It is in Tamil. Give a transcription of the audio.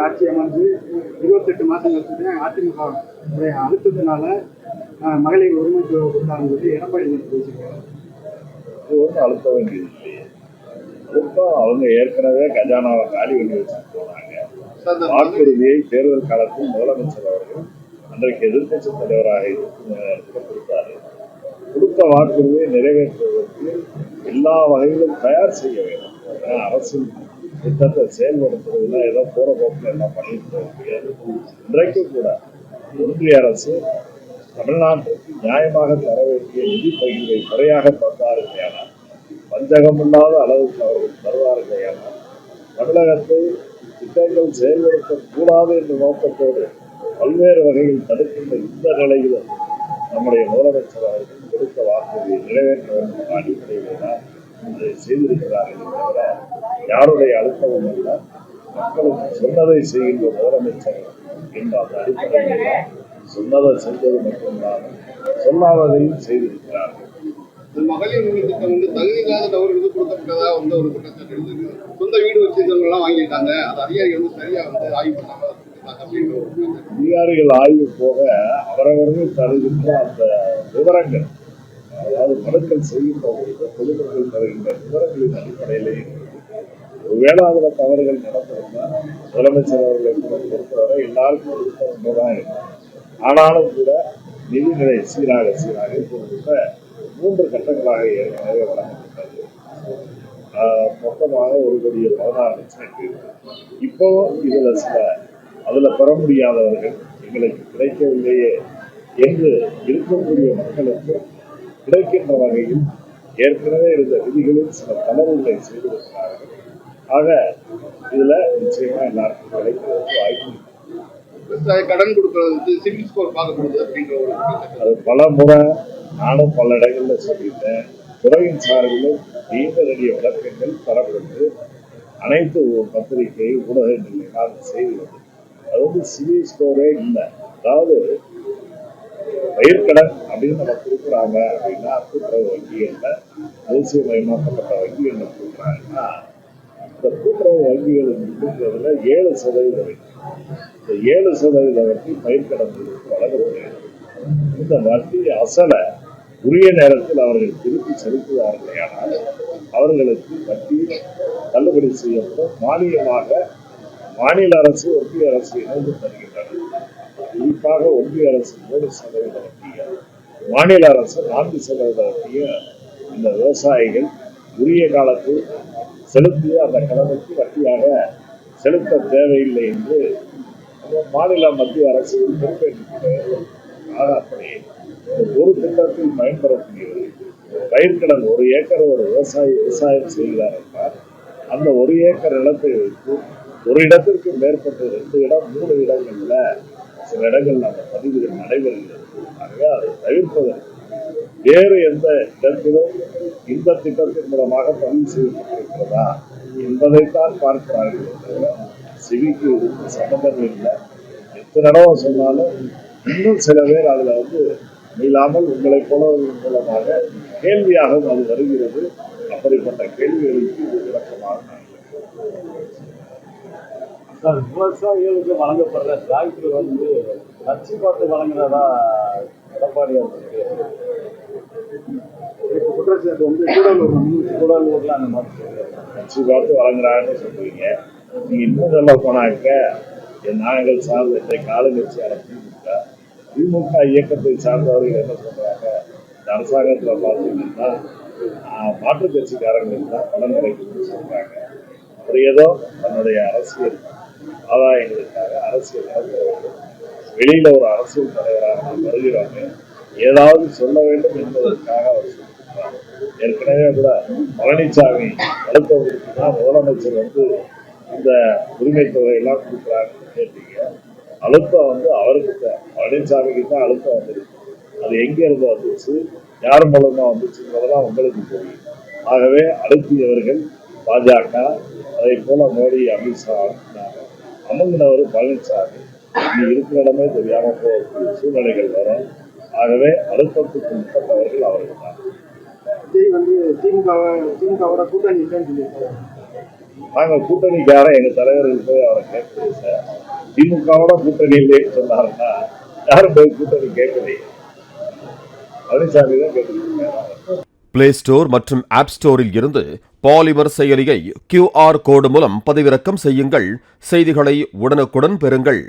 ஆட்சி அமைஞ்சு 28 மாதம் கழிச்சு அதிமுக அழுத்தத்தினால மகளிர் உரிமை கொடுத்தாங்கன்னு சொல்லி எடப்பாடி பேசியிருக்காரு. அது ஒன்றும் அழுத்த வேண்டியது இல்லையே. அழுத்தம் அவங்க ஏற்கனவே கஜானாவை காலி பண்ணி வச்சுட்டு போனாங்க. வாக்குறுதியை தேர்தல் காலத்தில் முதலமைச்சர் அவர்கள் அன்றைக்கு எதிர்கட்சி தலைவராக கொடுத்தாரு. கொடுத்த வாக்குறுதியை நிறைவேற்றுவதற்கு எல்லா வகையிலும் தயார் செய்ய வேண்டும். அரசின் திட்டத்தை செயல்படுத்துறதுல ஏதோ போற போக்கில் எல்லாம் பண்ணிட்டு முடியாது. இன்றைக்கு கூட ஒன்றிய அரசு தமிழ்நாட்டிற்கு நியாயமாக தர வேண்டிய நிதி பகிர்வை முறையாக தந்தார்களேயானால், வஞ்சகமில்லாத அளவுக்கு அவர்கள் தருவார்களேயானால், தமிழகத்தை திட்டங்கள் செயல்படுத்தக்கூடாது என்ற நோக்கத்தோடு பல்வேறு வகையில் தடுக்கின்ற இந்த நிலையிலும் நம்முடைய முதலமைச்சர் அவர்கள் கொடுத்த வாக்குறுதியை நிறைவேற்ற வேண்டும் அடிப்படையில் தான் இதை செய்திருக்கிறார்கள் தவிர யாருடைய அழுத்தமும் அல்ல. மக்களுக்கு சொன்னதை செய்கின்ற முதலமைச்சர் என்ற அந்த அடிப்படையில் சொன்னதை செஞ்சது மட்டுமில்லாமல் சொல்லாததையும் செய்திருக்கிறார்கள். மகளிர் உரிமை திட்டம் தகுதி இல்லாத நபர்களுக்கு கொடுக்கப்பட்டதா ஒரு குற்றச்சாட்டு இருந்தது. சொந்த வீடு வச்சிருந்தவங்க எல்லாம் வாங்கிட்டாங்க. அது அதிகாரிகள் சரியா ஆய்வு பண்ணாங்க. அதிகாரிகள் ஆய்வு போக அவரவர்கள் தருகின்ற அந்த விவரங்கள், அதாவது மனுக்கள் செய்கின்றவர்களுக்கு பொதுமக்கள் தருகின்ற விவரங்களின் அடிப்படையிலேயே ஒருவேளை அதில் தவறுகள் நடந்திருந்தால் முதலமைச்சர் அவர்களை பொறுத்தவரை எல்லாருக்கும் கொடுத்த ஒன்றுதான் இருக்கும். ஆனாலும் கூட நிதிநிலை சீராக இப்போது 3 கட்டங்களாக ஏற்கனவே வழங்கப்பட்டது. மொத்தமாக 1,16,00,000 இப்போ இதுல அதுல பெற முடியாதவர்கள் எங்களுக்கு கிடைக்கவில்லையே என்று இருக்கக்கூடிய மக்களுக்கு கிடைக்கின்ற வகையில் ஏற்கனவே இருந்த விதிகளில் சில தளர்வுகளை செய்திருக்கிறார்கள். ஆக இதுல நிச்சயமா எல்லாருக்கும் கிடைக்கிறதுக்கு வாய்ப்பு. கடன் கொடுக்கறது சிவில் ஸ்கோர் பார்க்கப்படுது அப்படின்ற அது பல முறை நானும் பல இடங்கள்ல சொல்லிட்டேன். துறையின் சார்பில் நீண்ட நெடிய விளக்கங்கள் தரப்பட்டு அனைத்து பத்திரிகை ஊடகங்கள் செய்வது. அது சிவில் ஸ்கோரே இல்லை. அதாவது பயிர்க்கடன் அப்படின்னு நம்ம கொடுக்குறாங்க அப்படின்னா கூட்டுறவு வங்கிகள்ல தேசியமயமாக்கப்பட்ட வங்கிகள்ல கொடுக்குறாங்கன்னா இந்த கூட்டுறவு வங்கிகள் கொடுக்குறதுல 7% இந்த 7% வட்டி பயிர்க்கடன் வழங்கப்படுகிறது. இந்த வட்டி அசலை உரிய நேரத்தில் அவர்கள் திருப்பி செலுத்துவார்கள். ஆனால் அவர்களுக்கு வட்டி தள்ளுபடி செய்யப்படும். மானியமாக மாநில அரசு ஒன்றிய அரசு இணைந்து தருகின்றன. குறிப்பாக ஒன்றிய அரசு 3% வட்டியை, மாநில அரசு 4% வட்டியை இந்த விவசாயிகள் உரிய காலத்தில் செலுத்திய அந்த கடனுக்கு வட்டியாக செலுத்த தேவையில்லை என்று மாநில மத்திய அரசு பொறுப்பேற்றுக்கிறது. அப்படி ஒரு திட்டத்தில் பயன்பெறக்கூடியது பயிர்க்கடன் 1 ஏக்கர் ஒரு விவசாயி விவசாயம் செய்கிறார் என்றால் அந்த 1 ஏக்கர் நிலத்தை வைத்து ஒரு இடத்திற்கு மேற்பட்டு 2 இடம் 3 இடங்கள்ல சில இடங்கள் அந்த பதிவுகள் நடைபெறுகிறது. ஆகவே அதை தவிர்ப்பதற்கு வேறு எந்த இடத்திலும் இந்த திட்டத்தின் மூலமாக பதிவு செய்யப்பட்டிருக்கிறதா என்பதைத்தான் பார்க்கிறார்கள். சிவிக்கு சம்பந்தம் இல்லை. எத்தனை தடவை சொன்னாலும் இன்னும் சில பேர் அதுல இல்லாமல் உங்களை போலவர்கள் மூலமாக கேள்வியாகவும் அது வருகிறது. அப்படிப்பட்ட கேள்விகளுக்கு இது விளக்கமாக விவசாயிகளுக்கு வழங்கப்படுற டிராக்டர் கட்சி பார்த்து வழங்குறதா எடப்பாடி குற்றச்சாட்டு கூடலூர்ல அந்த மாதிரி கட்சி பார்த்து வழங்குறாங்கன்னு சொல்றீங்க. நீங்க இன்னும் சொல்ல போனாக்க நாங்கள் சார்ந்த இன்றைக்கு ஆளுங்கட்சியான திமுக இயக்கத்தை சார்ந்தவர்கள் என்ன சொல்றாங்க, இந்த அரசாங்கத்துல பார்த்தீங்கன்னா மாற்றுக் கட்சிக்காரங்களுக்கு தான் பணம் கிடைக்குதுன்னு சொல்றாங்க. அப்படி ஏதோ தன்னுடைய அரசியல் ஆதாயங்களுக்காக அரசியல் நடத்துறவர்கள் வெளியில ஒரு அரசியல் தலைவராக வருகிறாங்க. ஏதாவது சொல்ல வேண்டும் என்பதற்காக அவர் சொல்லியிருக்கிறார். ஏற்கனவே கூட பழனிசாமி அழுத்தவர்களுக்கு தான் முதலமைச்சர் இந்த உரிமை தொகையெல்லாம் கொடுக்குறாங்கன்னு கேட்டீங்க. அழுத்தம் அவருக்கு தான், பழனிசாமிக்கு தான் அழுத்தம் வந்துருக்கு. அது எங்க இருந்து வந்துச்சு, யார் மூலமா வந்துச்சுன்றதெல்லாம் உங்களுக்கு தெரியும். ஆகவே அழுத்தியவர்கள் பாஜக, அதை போல மோடி, அமித்ஷா அமுங்கினவர் பழனிசாமி. இனி இருக்கிற இடமே தெரியாம போகக்கூடிய சூழ்நிலைகள் வரும். ஆகவே அழுத்தத்துக்கு உட்பட்டவர்கள் அவர்கள் தான். விஜய் திமுகவோட கூட்டணி இல்லைன்னு சொல்லியிருக்காரு. நாங்க கூட்டணிக்காரன் எங்க தலைவர்கள் போய் அவரை கேட்கலையே சார். திமுகவோட கூட்டணி இல்லைன்னு சொன்னாருன்னா யாரும் போய் கூட்டணி கேட்கலையே. பழனிசாமி தான் கேட்டுருக்காங்க. பிளே ஸ்டோர் மற்றும் ஆப் ஸ்டோரில் இருந்து பாலிமர் செயலியை QR கோடு மூலம் பதிவிறக்கம் செய்யுங்கள். செய்திகளை உடனுக்குடன் பெறுங்கள்.